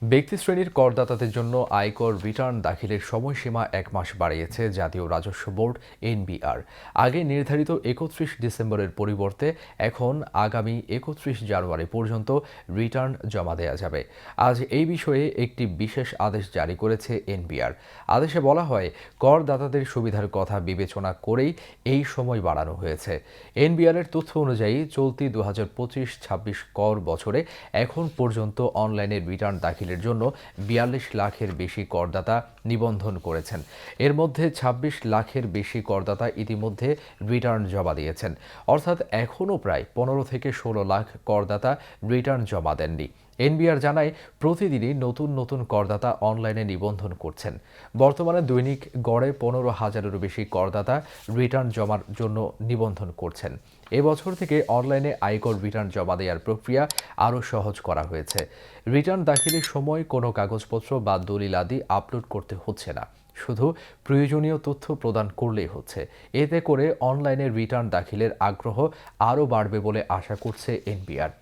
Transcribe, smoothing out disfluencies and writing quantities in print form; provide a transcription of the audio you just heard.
ব্যক্তিশ্রেণীর করদাতাদের জন্য আয়কর রিটার্ন দাখিলের সময়সীমা ১ মাস বাড়িয়েছে জাতীয় রাজস্ব বোর্ড এনবিআর। আগে নির্ধারিত ৩১ ডিসেম্বরের পরিবর্তে এখন আগামী ৩১ জানুয়ারি পর্যন্ত রিটার্ন জমা দেওয়া যাবে। আজ এই বিষয়ে একটি বিশেষ আদেশ জারি করেছে এনবিআর। আদেশে বলা হয়, করদাতাদের সুবিধার কথা বিবেচনা করেই এই সময় বাড়ানো হয়েছে। এনবিআরের তথ্য অনুযায়ী চলতি ২০২৫-২৬ কর বছরে এখন পর্যন্ত অনলাইনে রিটার্ন দাখিলের জন্য ৪২ লাখের বেশি করদাতা নিবন্ধন করেছেন। এর মধ্যে ২৬ লাখের বেশি করদাতা ইতিমধ্যে রিটার্ন জমা দিয়েছেন। অর্থাৎ এখনও প্রায় ১৫ থেকে ১৬ লাখ করদাতা রিটার্ন জমা দেননি। এনবিআর জানায়, প্রতিদিনই নতুন নতুন করদাতা অনলাইনে নিবন্ধন করছেন। বর্তমানে দৈনিক গড়ে ১৫,০০০-এরও বেশি করদাতা রিটার্ন জমার জন্য নিবন্ধন করছেন। এবছর থেকে অনলাইনে আয়কর রিটার্ন জমা দেওয়ার প্রক্রিয়া আরও সহজ করা হয়েছে। রিটার্ন দাখিলের সময় কোনো কাগজপত্র বা দলিলাদি আপলোড করতে হচ্ছে না, শুধু প্রয়োজনীয় তথ্য প্রদান করলেই হচ্ছে। এতে করে অনলাইনে রিটার্ন দাখিলের আগ্রহ আরও বাড়বে বলে আশা করছে এনবিআর।